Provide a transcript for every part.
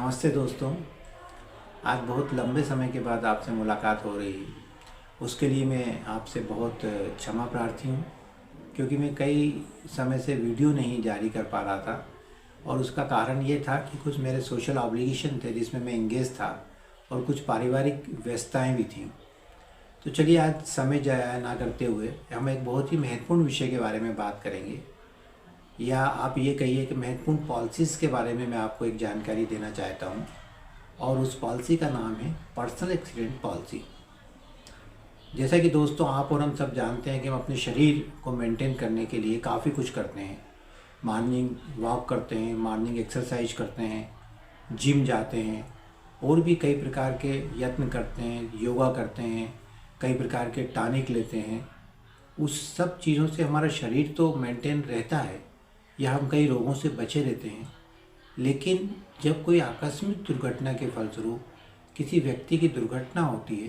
नमस्ते दोस्तों। आज बहुत लंबे समय के बाद आपसे मुलाकात हो रही है। उसके लिए मैं आपसे बहुत क्षमा प्रार्थी हूँ, क्योंकि मैं कई समय से वीडियो नहीं जारी कर पा रहा था और उसका कारण ये था कि कुछ मेरे सोशल ऑब्लिगेशन थे जिसमें मैं इंगेज था और कुछ पारिवारिक व्यस्तताएं भी थीं। तो चलिए आज समय ज़ाया ना करते हुए हम एक बहुत ही महत्वपूर्ण विषय के बारे में बात करेंगे, या आप ये कहिए कि महत्वपूर्ण पॉलिसीज़ के बारे में मैं आपको एक जानकारी देना चाहता हूँ। और उस पॉलिसी का नाम है पर्सनल एक्सीडेंट पॉलिसी। जैसा कि दोस्तों आप और हम सब जानते हैं कि हम अपने शरीर को मेंटेन करने के लिए काफ़ी कुछ करते हैं। मॉर्निंग वॉक करते हैं, मॉर्निंग एक्सरसाइज करते हैं, जिम जाते हैं और भी कई प्रकार के यत्न करते हैं, योगा करते हैं, कई प्रकार के टॉनिक लेते हैं। उस सब चीज़ों से हमारा शरीर तो मेंटेन रहता है या हम कई रोगों से बचे रहते हैं। लेकिन जब कोई आकस्मिक दुर्घटना के फलस्वरूप किसी व्यक्ति की दुर्घटना होती है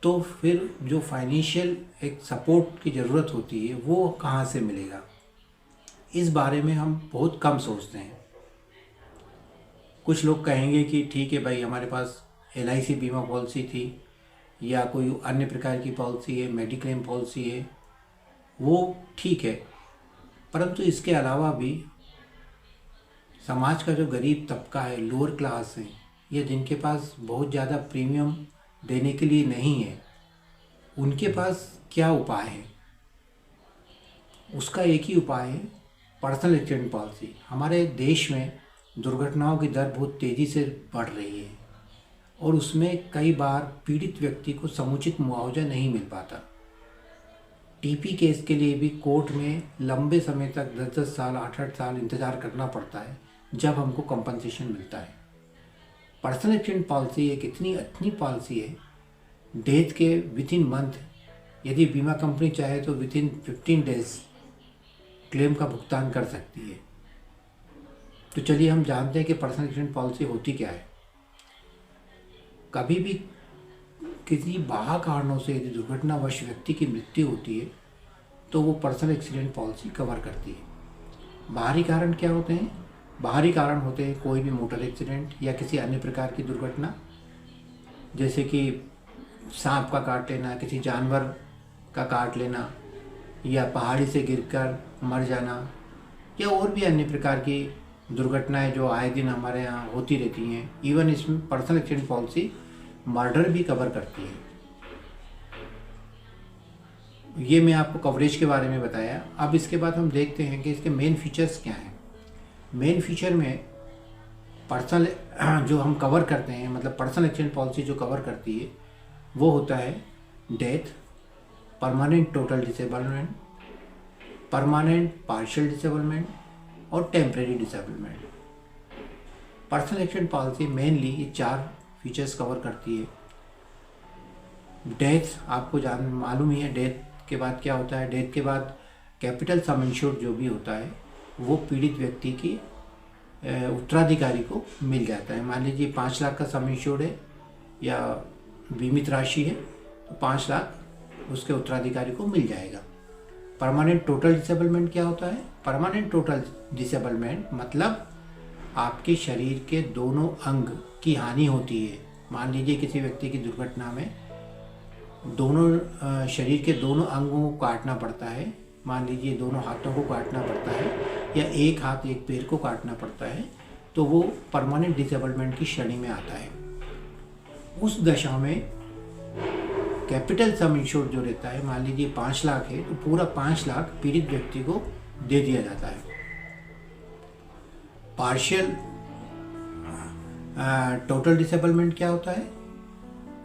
तो फिर जो फाइनेंशियल एक सपोर्ट की ज़रूरत होती है वो कहाँ से मिलेगा, इस बारे में हम बहुत कम सोचते हैं। कुछ लोग कहेंगे कि ठीक है भाई, हमारे पास LIC बीमा पॉलिसी थी या कोई अन्य प्रकार की पॉलिसी है, मेडिक्लेम पॉलिसी है, वो ठीक है। परंतु इसके अलावा भी समाज का जो गरीब तबका है, लोअर क्लास है, या जिनके पास बहुत ज़्यादा प्रीमियम देने के लिए नहीं है, उनके पास क्या उपाय है? उसका एक ही उपाय है, पर्सनल एक्सीडेंट पॉलिसी। हमारे देश में दुर्घटनाओं की दर बहुत तेज़ी से बढ़ रही है और उसमें कई बार पीड़ित व्यक्ति को समुचित मुआवजा नहीं मिल पाता। TP केस के लिए भी कोर्ट में लंबे समय तक 10-10 साल 8-8 साल इंतज़ार करना पड़ता है जब हमको कंपनसेशन मिलता है। पर्सनल एक्सीडेंट पॉलिसी एक इतनी अच्छी पॉलिसी है, डेथ के विद इन मंथ, यदि बीमा कंपनी चाहे तो विद इन 15 डेज क्लेम का भुगतान कर सकती है। तो चलिए हम जानते हैं कि पर्सनल एक्सीडेंट पॉलिसी होती क्या है। कभी भी किसी बाहर कारणों से यदि दुर्घटनावश व्यक्ति की मृत्यु होती है तो वो पर्सनल एक्सीडेंट पॉलिसी कवर करती है। बाहरी कारण क्या होते हैं? बाहरी कारण होते हैं कोई भी मोटर एक्सीडेंट या किसी अन्य प्रकार की दुर्घटना, जैसे कि सांप का काट लेना, किसी जानवर का काट लेना, या पहाड़ी से गिरकर मर जाना, या और भी अन्य प्रकार की दुर्घटनाएं जो आए दिन हमारे यहाँ होती रहती हैं। इवन इसमें पर्सनल एक्सीडेंट पॉलिसी मर्डर भी कवर करती है। ये मैं आपको कवरेज के बारे में बताया। अब इसके बाद हम देखते हैं कि इसके मेन फीचर्स क्या हैं। मेन फीचर में पर्सनल जो हम कवर करते हैं, मतलब पर्सनल एक्सीडेंट पॉलिसी जो कवर करती है वो होता है death, permanent total disablement, permanent partial disablement और temporary disablement. Personal accident policy mainly ये 4 फीचर्स कवर करती है। डेथ आपको मालूम ही है, डेथ के बाद क्या होता है। डेथ के बाद कैपिटल सम इंश्योर्ड जो भी होता है वो पीड़ित व्यक्ति की उत्तराधिकारी को मिल जाता है। मान लीजिए 5 लाख का सम इंश्योर्ड है या बीमित राशि है तो 5 लाख उसके उत्तराधिकारी को मिल जाएगा। परमानेंट टोटल डिसेबलमेंट क्या होता है? परमानेंट टोटल डिसेबलमेंट मतलब आपके शरीर के दोनों अंग की हानि होती है। मान लीजिए किसी व्यक्ति की दुर्घटना में दोनों शरीर के दोनों अंगों को काटना पड़ता है। मान लीजिए दोनों हाथों को काटना पड़ता है या एक हाथ एक पैर को काटना पड़ता है, तो वो परमानेंट डिसेबलमेंट की श्रेणी में आता है। उस दशा में कैपिटल सम इंश्योर्ड जो रहता है, मान लीजिए 5 लाख है तो पूरा 5 लाख पीड़ित व्यक्ति को दे दिया जाता है। पार्शियल टोटल डिसेबलमेंट क्या होता है?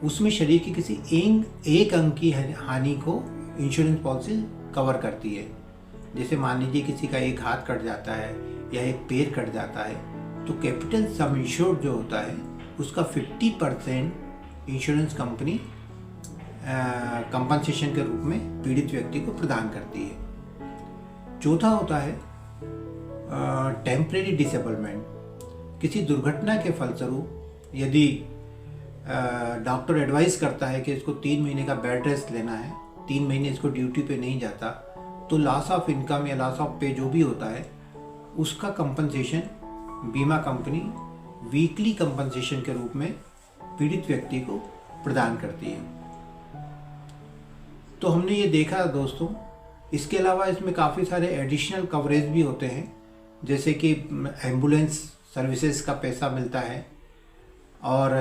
उसमें शरीर की किसी एक अंग की हानि को इंश्योरेंस पॉलिसी कवर करती है। जैसे मान लीजिए किसी का एक हाथ कट जाता है या एक पैर कट जाता है तो कैपिटल सम इंश्योर्ड जो होता है उसका 50% इंश्योरेंस कंपनी कंपनसेशन के रूप में पीड़ित व्यक्ति को प्रदान करती है। चौथा होता है टेम्परेरी डिसेबलमेंट। किसी दुर्घटना के फलस्वरूप यदि डॉक्टर एडवाइस करता है कि इसको 3 महीने का बेड रेस्ट लेना है, 3 महीने इसको ड्यूटी पे नहीं जाता, तो लॉस ऑफ इनकम या लॉस ऑफ पे जो भी होता है उसका कंपनसेशन बीमा कंपनी वीकली कंपनसेशन के रूप में पीड़ित व्यक्ति को प्रदान करती है। तो हमने ये देखा दोस्तों, इसके अलावा इसमें काफ़ी सारे एडिशनल कवरेज भी होते हैं, जैसे कि एम्बुलेंस सर्विसेज का पैसा मिलता है और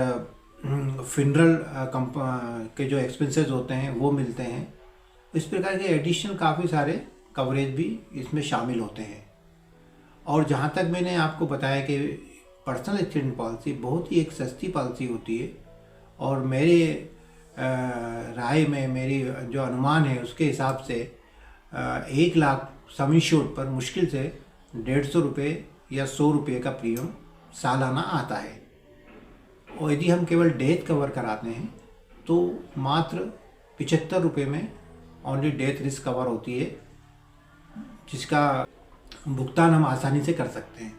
फिनरल के जो एक्सपेंसेस होते हैं वो मिलते हैं। इस प्रकार के एडिशनल काफ़ी सारे कवरेज भी इसमें शामिल होते हैं। और जहाँ तक मैंने आपको बताया कि पर्सनल एक्सीडेंट पॉलिसी बहुत ही एक सस्ती पॉलिसी होती है, और मेरे राय में, मेरी जो अनुमान है उसके हिसाब से 1 लाख सम इंश्योर्ड पर मुश्किल से 150 रुपये या 100 रुपये का प्रीमियम सालाना आता है। और यदि हम केवल डेथ कवर कराते हैं तो मात्र 75 रुपये में ओनली डेथ रिस्क कवर होती है, जिसका भुगतान हम आसानी से कर सकते हैं।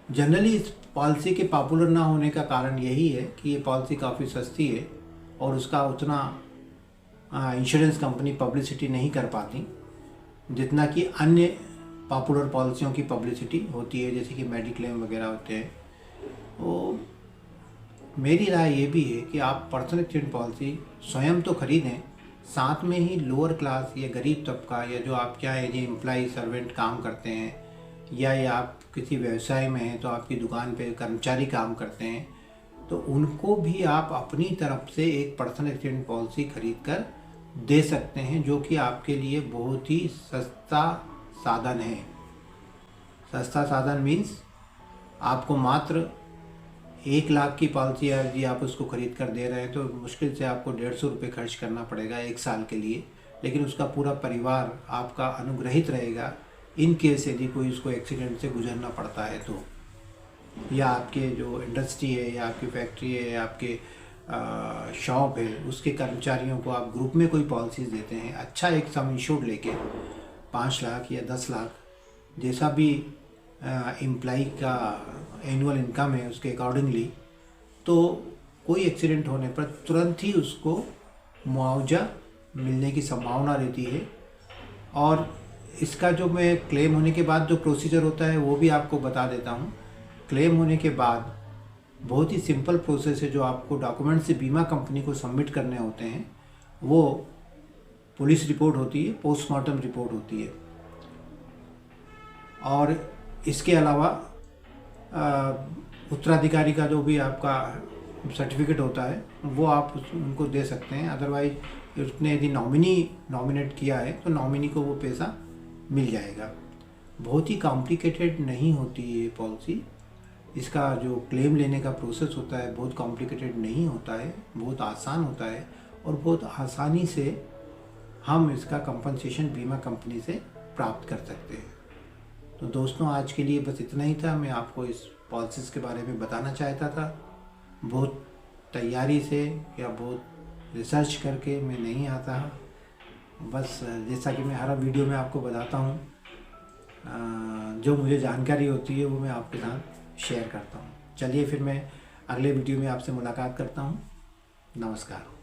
जनरली इस पॉलिसी के पॉपुलर ना होने का कारण यही है कि ये पॉलिसी काफ़ी सस्ती है और उसका उतना इंश्योरेंस कंपनी पब्लिसिटी नहीं कर पाती जितना कि अन्य पॉपुलर पॉलिसियों की पब्लिसिटी होती है, जैसे कि मेडिक्लेम वगैरह होते हैं। तो मेरी राय ये भी है कि आप पर्सनल एक्सीडेंट पॉलिसी स्वयं तो खरीदें, साथ में ही लोअर क्लास या गरीब तबका, या जो आप क्या है, ये एम्प्लॉय सर्वेंट काम करते हैं, या आप किसी व्यवसाय में हैं तो आपकी दुकान पे कर्मचारी काम करते हैं, तो उनको भी आप अपनी तरफ से एक पर्सनल एक्सीडेंट पॉलिसी खरीद कर दे सकते हैं, जो कि आपके लिए बहुत ही सस्ता साधन है। सस्ता साधन मीन्स आपको मात्र 1 लाख की पॉलिसी यदि आप उसको खरीद कर दे रहे हैं तो मुश्किल से आपको 150 रुपये खर्च करना पड़ेगा 1 साल के लिए, लेकिन उसका पूरा परिवार आपका अनुग्रहित रहेगा इन केस यदि कोई उसको एक्सीडेंट से गुजरना पड़ता है तो, या आपके जो इंडस्ट्री है, या आपकी फैक्ट्री है, या आपके शॉप है, उसके कर्मचारियों को आप ग्रुप में कोई पॉलिसीज़ देते हैं, अच्छा एक सम इंश्योर्ड लेके 5 लाख या 10 लाख जैसा भी एम्प्लॉई का एनुअल इनकम है उसके अकॉर्डिंगली, तो कोई एक्सीडेंट होने पर तुरंत ही उसको मुआवजा मिलने की संभावना रहती है। और इसका जो मैं क्लेम होने के बाद जो प्रोसीजर होता है वो भी आपको बता देता हूँ। क्लेम होने के बाद बहुत ही सिंपल प्रोसेस है, जो आपको डॉक्यूमेंट से बीमा कंपनी को सबमिट करने होते हैं। वो पुलिस रिपोर्ट होती है, पोस्टमार्टम रिपोर्ट होती है, और इसके अलावा उत्तराधिकारी का जो भी आपका सर्टिफिकेट होता है वो आप उनको दे सकते हैं। अदरवाइज उसने यदि नॉमिनेट किया है तो नॉमिनी को वो पैसा मिल जाएगा। बहुत ही कॉम्प्लिकेटेड नहीं होती ये पॉलिसी, इसका जो क्लेम लेने का प्रोसेस होता है बहुत कॉम्प्लिकेटेड नहीं होता है, बहुत आसान होता है, और बहुत आसानी से हम इसका कंपनसेशन बीमा कंपनी से प्राप्त कर सकते हैं। तो दोस्तों, आज के लिए बस इतना ही था। मैं आपको इस पॉलिसीज़ के बारे में बताना चाहता था। बहुत तैयारी से या बहुत रिसर्च करके मैं नहीं आता, बस जैसा कि मैं हर वीडियो में आपको बताता हूँ, जो मुझे जानकारी होती है वो मैं आपके साथ शेयर करता हूँ। चलिए फिर मैं अगले वीडियो में आपसे मुलाकात करता हूँ। नमस्कार।